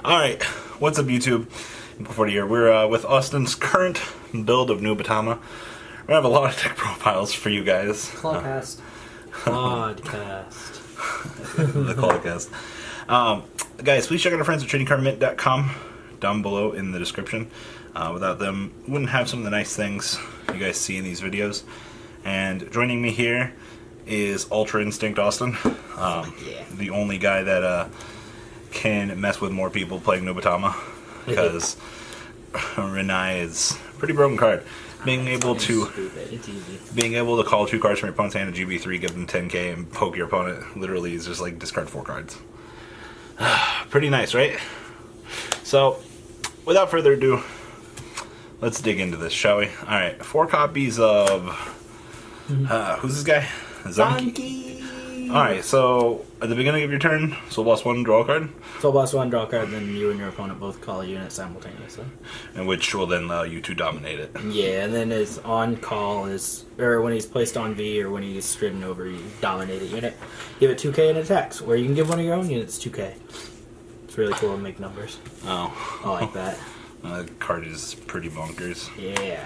Alright, what's up YouTube? Before here, we're with Austin's current build of Nubatama. We're gonna have a lot of tech profiles for you guys. Podcast. Podcast. The Clawcast. Guys, please check out our friends at tradingcardmint.com down below in the description. Without them, we wouldn't have some of the nice things you guys see in these videos. And joining me here is Ultra Instinct Austin. The only guy that can mess with more people playing Nubatama, because Shiranui is a pretty broken card. Being able to call 2 cards from your opponent's hand a GB3, give them 10k, and poke your opponent literally is just like discard 4 cards. Pretty nice, right? So, without further ado, let's dig into this, shall we? Alright, 4 copies of... who's this guy? Zonky. Alright, so at the beginning of your turn, Soul Boss 1, draw a card. Soul Boss 1, draw a card, then you and your opponent both call a unit simultaneously. And which will then allow you to dominate it. Yeah, and then his on call is, or when he's placed on V or when he's stridden over, you dominate a unit. Give it 2k in attacks, or you can give one of your own units 2k. It's really cool to make numbers. Oh. I like that. The card is pretty bonkers. Yeah.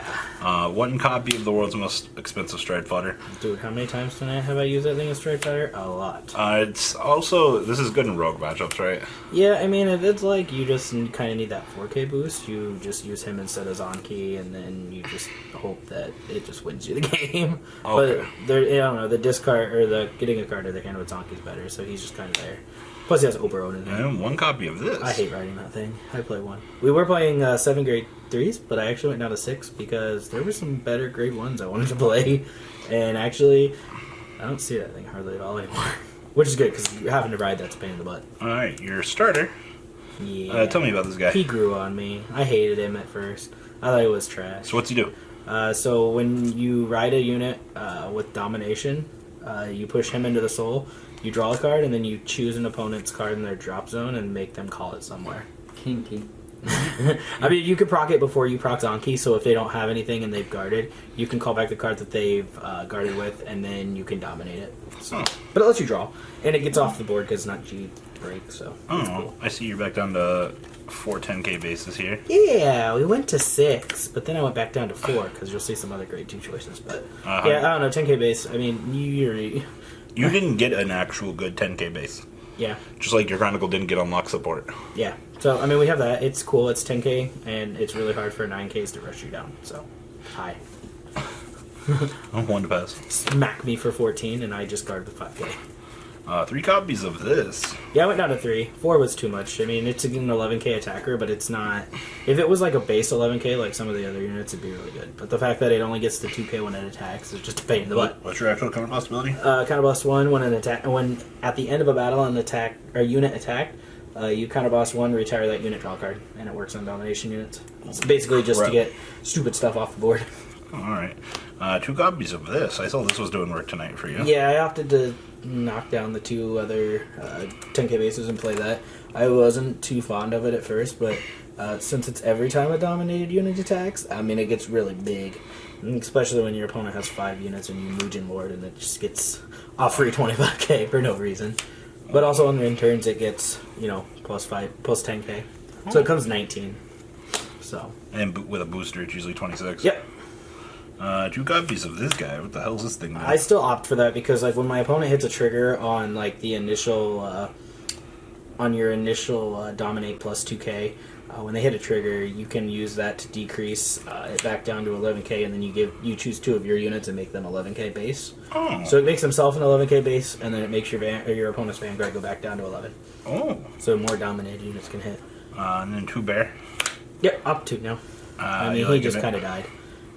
1 copy of the world's most expensive Stride Fodder. Dude, how many times tonight have I used that thing as Stride Fighter? A lot. It's also, this is good in rogue matchups, right? Yeah, I mean, if it's like you just kind of need that 4k boost, you just use him instead of Zonky, and then you just hope that it just wins you the game. Okay. But there, I don't know, the discard or the getting a card to the hand with Zonky's better, so he's just kind of there. Plus, he has Oberon in there. And 1 copy of this. I hate writing that thing. I play 1. We were playing 7 grade 3s, but I actually went down to 6 because there were some better grade 1s I wanted to play. And actually, I don't see that thing hardly at all anymore. Which is good, because having to ride, that's a pain in the butt. Alright, your starter. Yeah. Tell me about this guy. He grew on me. I hated him at first. I thought he was trash. So what's he do? So when you ride a unit with Domination, you push him into the soul, you draw a card, and then you choose an opponent's card in their drop zone and make them call it somewhere. Kinky. I mean, you could proc it before you proc Zonky, so if they don't have anything and they've guarded, you can call back the card that they've guarded with, and then you can dominate it. So. But it lets you draw, and it gets off the board because it's not G-break, so that's cool. I see you're back down to 4 10k bases here. Yeah, we went to 6, but then I went back down to 4, because you'll see some other grade 2 choices. But yeah, I don't know, 10k base, I mean, You didn't get an actual good 10k base. Yeah. Just like your Chronicle didn't get unlock support. Yeah. So, I mean, we have that. It's cool. It's 10k, and it's really hard for 9ks to rush you down. So, hi. I'm 1 to pass. Smack me for 14, and I just guarded the 5k. 3 copies of this. Yeah, I went down to 3. 4 was too much. I mean, it's an 11k attacker, but it's not... If it was like a base 11k, like some of the other units, it'd be really good. But the fact that it only gets the 2k when it attacks is just a pain in the butt. What's your actual counter possibility? Counterblast 1 when when at the end of a battle an unit attacked, you counterblast 1, retire that unit, draw a card, and it works on domination units. It's basically just to get stupid stuff off the board. Alright. 2 copies of this. I saw this was doing work tonight for you. Yeah, I opted to knock down the 2 other 10k bases and play that. I wasn't too fond of it at first, but since it's every time a dominated unit attacks, I mean, it gets really big. Especially when your opponent has 5 units and you Mugen Lord, and it just gets off free 25k for no reason. But also on the end turns, it gets, you know, plus 10k. So it comes 19. So. And with a booster, it's usually 26. Yep. 2 copies of this guy. What the hell is this thing doing? I still opt for that because, like, when my opponent hits a trigger on, like, the initial, on your initial dominate plus 2k, when they hit a trigger, you can use that to decrease it back down to 11k, and then you choose 2 of your units and make them 11k base. Oh. So it makes himself an 11k base, and then it makes your opponent's Vanguard go back down to 11. Oh. So more dominated units can hit. And then 2 bear. Yep, up 2 now. I mean, he just kind of died.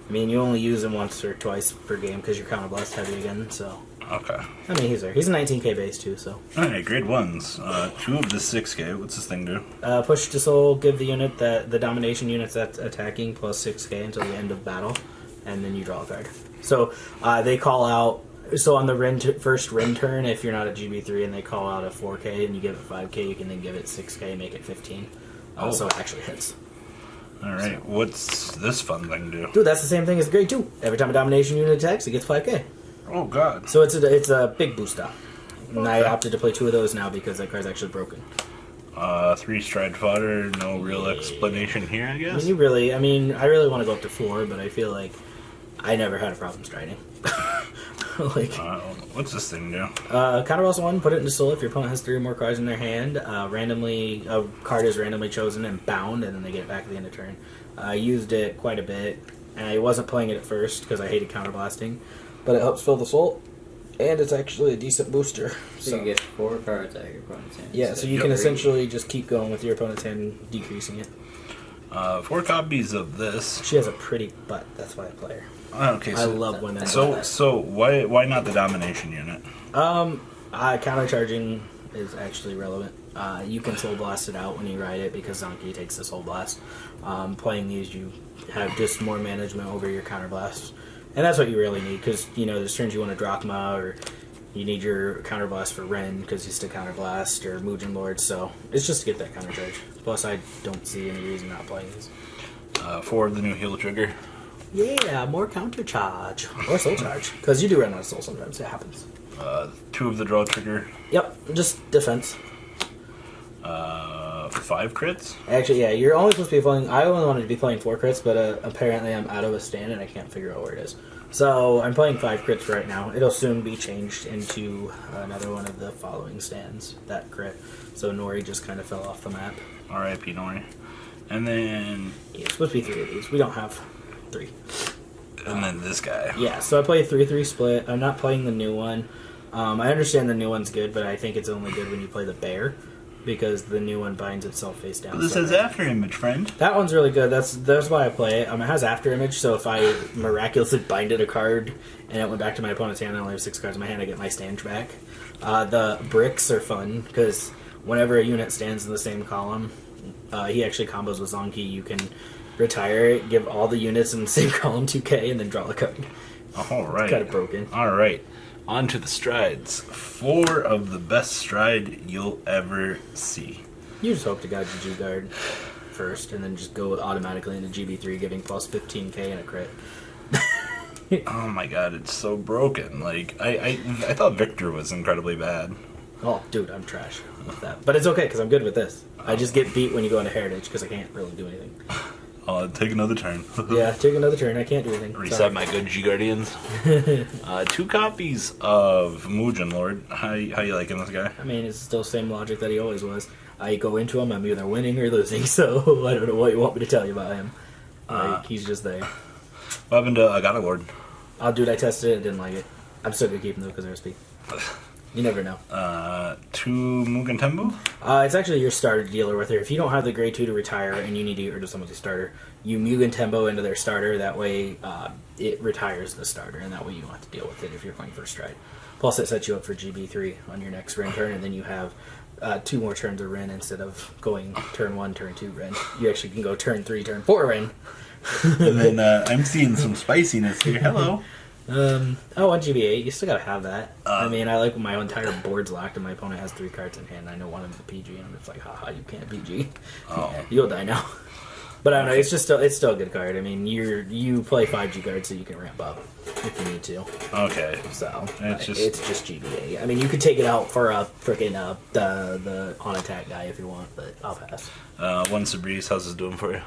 I mean, you only use him once or twice per game because you're counterblast heavy again, so... Okay. I mean, he's there. He's a 19k base, too, so... Alright, grade 1s. 2 of the 6k. What's this thing do? Push to soul, give the unit the domination units that's attacking plus 6k until the end of battle, and then you draw a card. So, they call out... So on the first Rin turn, if you're not a GB3 and they call out a 4k and you give it 5k, you can then give it 6k, make it 15. So it actually hits. Alright, so. What's this fun thing do? Dude, that's the same thing as grade 2. Every time a domination unit attacks, it gets 5k. Oh god. So it's a big boost up. And I opted to play 2 of those now because that card's actually broken. 3 stride fodder, no real explanation here, I guess. I really want to go up to 4, but I feel like I never had a problem striding. Like, what's this thing do? Counterblast 1, put it into soul if your opponent has 3 or more cards in their hand. Randomly, a card is randomly chosen and bound, and then they get it back at the end of turn. I used it quite a bit, and I wasn't playing it at first because I hated counterblasting, but it helps fill the soul, and it's actually a decent booster. So you get 4 cards out of your opponent's hand. Yeah, so you can essentially just keep going with your opponent's hand, decreasing it. 4 copies of this. She has a pretty butt, that's why I play her. Okay, so I love women. So why not the Domination unit? Countercharging is actually relevant. You can soul blast it out when you ride it because Zonky takes the soul blast. Playing these, you have just more management over your counterblast, and that's what you really need because there's turns you want to Drachma or you need your counterblast for Ren because you still counterblast or Mugen Lord. So it's just to get that countercharge. Plus, I don't see any reason not playing these. 4 of the new heal trigger. Yeah, more counter charge or soul charge because you do run out of soul sometimes. It happens. 2 of the draw trigger. Yep, just defense. 5 crits. Actually, yeah, you're only supposed to be playing. I only wanted to be playing 4 crits, but apparently I'm out of a stand and I can't figure out where it is. So I'm playing 5 crits right now. It'll soon be changed into another one of the following stands. That crit. So Nori just kind of fell off the map. R.I.P. Nori. And then. Yeah, it's supposed to be 3 of these. We don't have 3. And then this guy. Yeah, so I play 3-3 split. I'm not playing the new one. I understand the new one's good, but I think it's only good when you play the bear because the new one binds itself face down. Well, this has after image, friend. That one's really good. That's why I play it. It has after image, so if I miraculously binded a card and it went back to my opponent's hand, I only have 6 cards in my hand, I get my stand back. The bricks are fun because whenever a unit stands in the same column, he actually combos with Zonky. You can retire it, give all the units in the same column 2k, and then draw a card. All right. It's kind of broken. All right. On to the strides. 4 of the best stride you'll ever see. You just hope to God you guard first, and then just go automatically into GB3, giving plus 15k and a crit. Oh my god, it's so broken. Like, I thought Victor was incredibly bad. Oh, dude, I'm trash with that. But it's okay, because I'm good with this. I just get beat when you go into Heritage, because I can't really do anything. Take another turn. Yeah, take another turn. I can't do anything. Reset Sorry. my good G-Guardians. 2 copies of Mugen Lord. How you liking this guy? I mean, it's still the same logic that he always was. I go into him, I'm either winning or losing, so I don't know what you want me to tell you about him. He's just there. What happened to I Got a Lord? Oh, dude, I tested it. I didn't like it. I'm still going to keep him, though, because there's speed. You never know. 2 Mugen Tembu? It's actually your starter dealer with her. If you don't have the grade 2 to retire and you need to get rid of someone's starter, you Mugen Tembo into their starter. That way it retires the starter, and that way you don't have to deal with it if you're playing first stride. Plus, it sets you up for GB3 on your next Ren turn, and then you have 2 more turns of Ren instead of going turn 1, turn 2 Ren. You actually can go turn 3, turn 4 Ren. And then I'm seeing some spiciness here. Hello. 1 GB8, you still gotta have that. I mean, I like when my entire board's locked and my opponent has 3 cards in hand. I know one of them's a PG, and it's like, haha, you can't PG. Oh. You'll die now. But I don't know, it's still a good card. I mean, you play 5G cards so you can ramp up if you need to. Okay. So it's just GB8. I mean, you could take it out for a freaking the on attack guy if you want, but I'll pass. 1 Sabrice, how's this doing for you?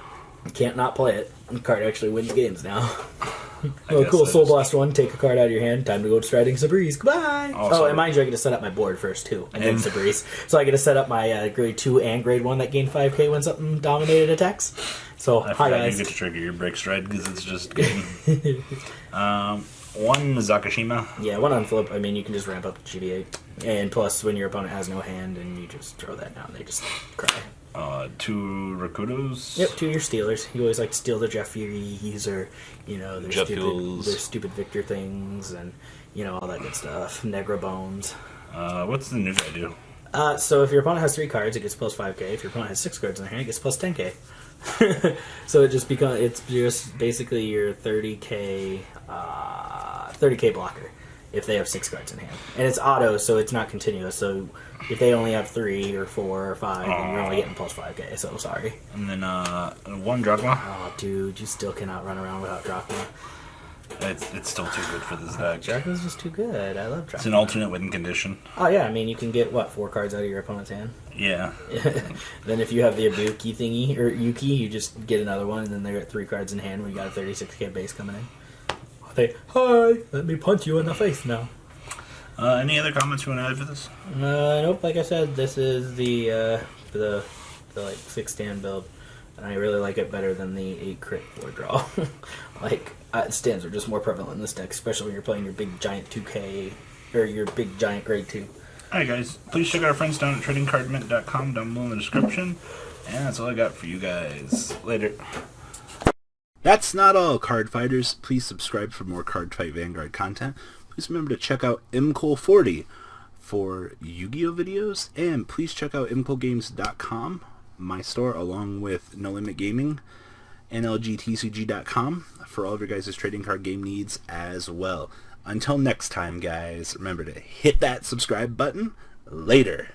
You can't not play it. The card actually wins games now. Oh, cool. Soul Blast 1, take a card out of your hand. Time to go to Striding Sabrice. Goodbye! Oh, and mind you, I get to set up my board first, too. And then Sabrice. So I get to set up my grade 2 and grade 1 that gain 5k when something dominated attacks. So, hi guys. You get to trigger your break stride because it's just good. 1 Zakashima. Yeah, 1 on flip. I mean, you can just ramp up to GB8. And plus, when your opponent has no hand, and you just throw that down, they just cry. 2 Rakudos. Yep, 2 your Steelers. You always like to steal the Jeff Furies or, their stupid Victor things and, all that good stuff. Negra Bones. What's the new guy do? So if your opponent has 3 cards, it gets plus 5k. If your opponent has 6 cards in their hand, it gets plus 10k. So it's just basically your 30k blocker if they have 6 cards in hand. And it's auto, so it's not continuous. So if they only have 3 or 4 or 5, then you're only getting plus 5k, so sorry. And then 1 Drachma. Oh, dude, you still cannot run around without Drachma. It's still too good for this deck. Draco's just too good. I love Draco. It's an alternate win condition. Oh yeah, I mean you can get what 4 cards out of your opponent's hand. Yeah. Then if you have the Ibuki thingy or Yuki, you just get another one, and then they're at 3 cards in hand when you got a 36k base coming in. They hi, let me punch you in the face now. Any other comments you want to add for this? Nope. Like I said, this is the like 6-stand build, and I really like it better than the 8 crit 4 draw. Like stands are just more prevalent in this deck, especially when you're playing your big giant 2k or your big giant grade 2. Alright guys, please check out our friends down at tradingcardmint.com down below in the description. And that's all I got for you guys. Later. That's not all, card fighters. Please subscribe for more Cardfight Vanguard content. Please remember to check out MCole40 for Yu-Gi-Oh videos. And please check out MColegames.com, my store, along with No Limit Gaming, NLGTCG.com for all of your guys' trading card game needs as well. Until next time, guys, remember to hit that subscribe button. Later.